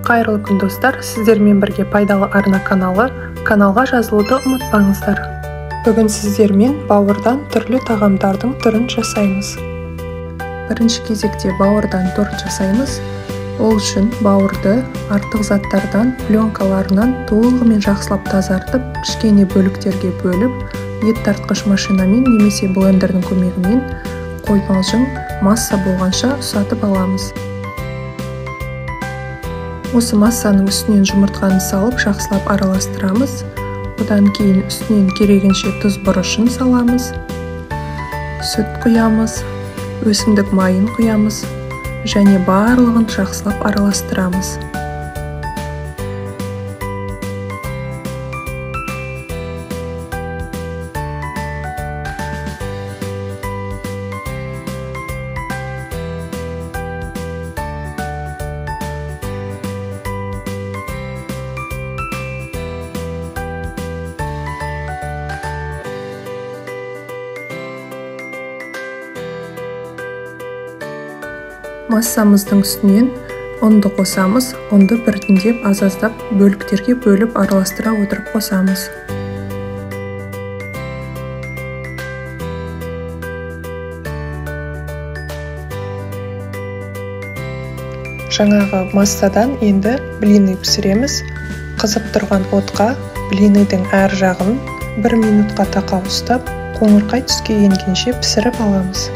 Қайырлы күн достар, сіздермен бірге пайдалы арна каналға жазылуды ұмытпаңыздар. Бүгін сіздермен бауырдан түрлі тағамдардың түрін жасаймыз. Бірінші кезекте бауырдан торт жасаймыз. Ол үшін бауырды артық заттардан, пленкаларынан толығымен жақсылап тазартып, кішкене бөліктерге бөліп, ет тартқыш машинамен немесе блендердің көмегімен қоймалжың масса болғанша ұсатып аламыз. Осы массаның үстінен жұмыртқаны салып, жақсылап араластырамыз. Одан кейін үстінен керегенше тұз бұрышын саламыз. Сүт құямыз, өсімдік майын құямыз және барлығын жақсылап араластырамыз. Массамыздың үстінен ұнды қосамыз. Ұнды біртіндеп аз-аздап бөліктерге бөліп араластыра отырып қосамыз. Жаңағы массадан енді блины пісіреміз. Қызып тұрған отқа блиныйдың әр жағын 1 минутқа тақау ұстап, қоңырқай түске енгенше пісіріп аламыз.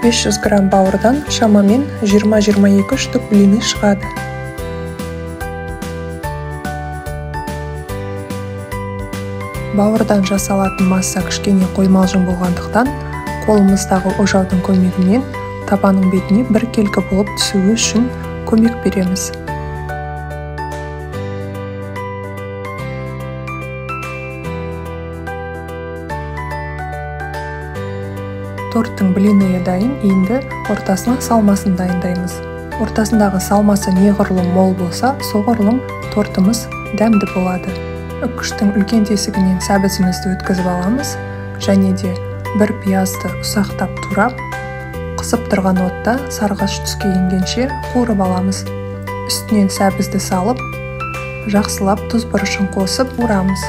500 грамм бауырдан шамамен 20-22 штук блины шығады. Бауырдан жасалатын масса кішкене қоймалжың болғандықтан, қолымыздағы ожаудың көмегімен табаның бетіне бір келкі болып түсуі үшін көмек береміз. Торттың блиныйы дайын, енді ортасына салмасын дайындаймыз. Ортасындағы салмасы неғұрлым мол болса, соғұрлым тортымыз дәмді болады. Үккіштің үлкен тесігінен сәбізімізді өткізіп аламыз және де бір пиязды ұсақтап турап, қысып тұрған отта сарғаш түске енгенше қуырып аламыз. Үстінен сәбізді салып, жақсылап тұз бұрышын қосып қуырамыз.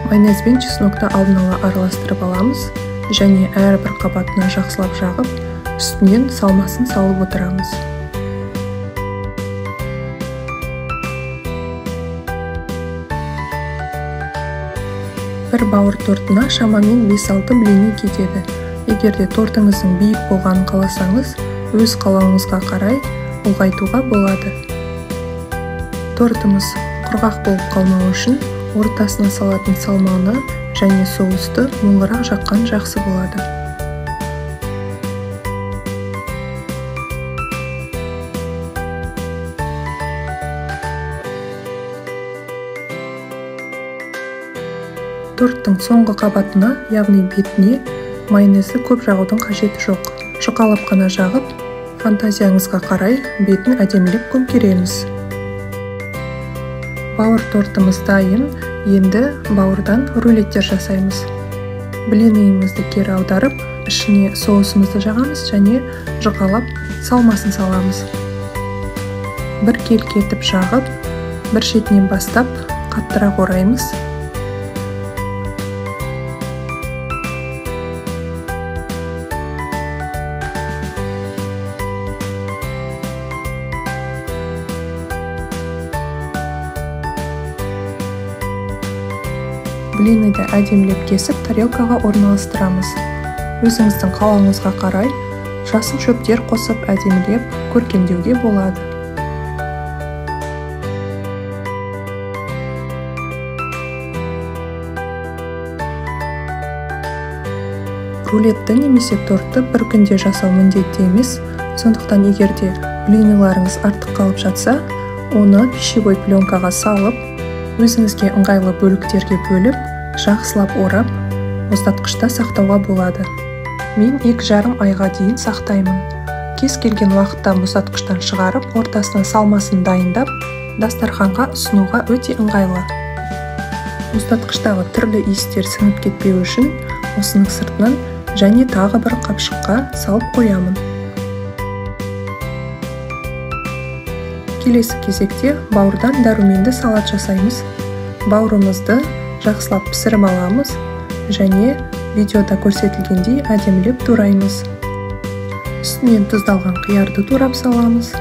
Майонез бен чеснокты алдын ала араластырып аламыз және әрбір қабатына жақсылап жағып, үстінен салмасын салып отырамыз. Бір бауыр тортына шамамен 5-6 блины кетеді. Егерде тортыңыздың биік болғанын қаласаңыз, өз қалауыңызға қарай ұлғайтуға болады. Тортымыз құрғақ болып қалмауы үшін ортасына салатын салманы және соусты молырақ жаққан жақсы болады. Торттың соңғы қабатына, яғни бетіне майонезді көп жағудың қажеті жоқ. Жұқалап қана жағып, фантазияңызға қарай бетін әдемілеп көмкереміз. Бауыр тортымыз дайын, енді бауырдан рулеттер жасаймыз. Блиныйымызды кері аударып, ішіне соусымызды жағамыз және жұқалап салмасын саламыз. Бір келкі етіп жағып, бір шетінен бастап қаттырақ ораймыз. Блиныйды әдемілеп кесіп, тарелкаға орналастырамыз. Өзіңіздің қалауыңызға қарай жасыл шөптер қосып әдемілеп көркемдеуге болады. Рулетті немесе тортты бір күнде жасау міндетті емес, сондықтан егерде блиныйларыңыз артық қалып жатса, оны пищевой пленкаға салып, өзіңізге ыңғайлы бөліктерге бөліп, жақсылап орап, мұздатқышта сақтауға болады. Мен 2,5 айға дейін сақтаймын. кез келген уақытта мұздатқыштан шығарып, ортасына салмасын дайындап, дастарханға ұсынуға өте ыңғайлы. Мұздатқыштағы түрлі иістер сіңіп кетпеу үшін осының сыртынан және тағы бір қапшыққа салып қоямын. Келесі кезекте бауырдан дәруменді салат жасаймыз. Бауырымызды жақсылап пісіріп аламыз және видеода көрсетілгендей әдемілеп тураймыз. Үстінен тұздалған қиярды турап саламыз.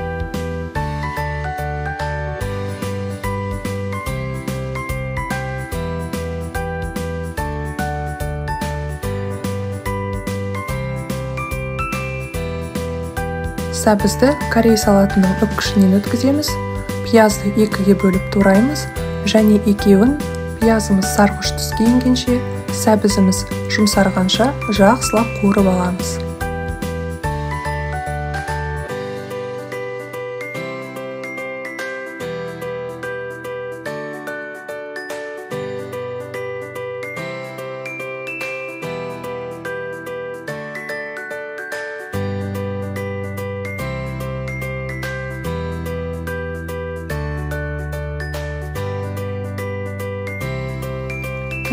Сәбізді корей салатының үпкішінен өткіземіз. Пиязды екіге бөліп тураймыз және екеуін пиязымыз сарғыш түске енгенше, сәбізіміз жұмсарғанша жақсылап қуырып аламыз.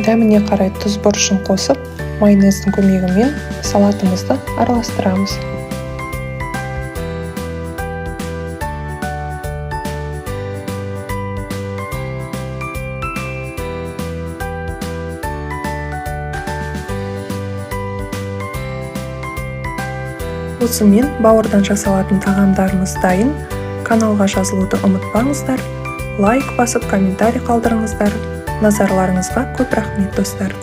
Дәміне қарай тұз бұрышын қосып, майонездің көмегімен салатымызды араластырамыз. Осымен бауырдан жасалатын тағамдарымыз дайын. Каналға жазылуды ұмытпаңыздар. Лайк басып, комментарий қалдырыңыздар. Назарларыңызға көп рахмет, достар.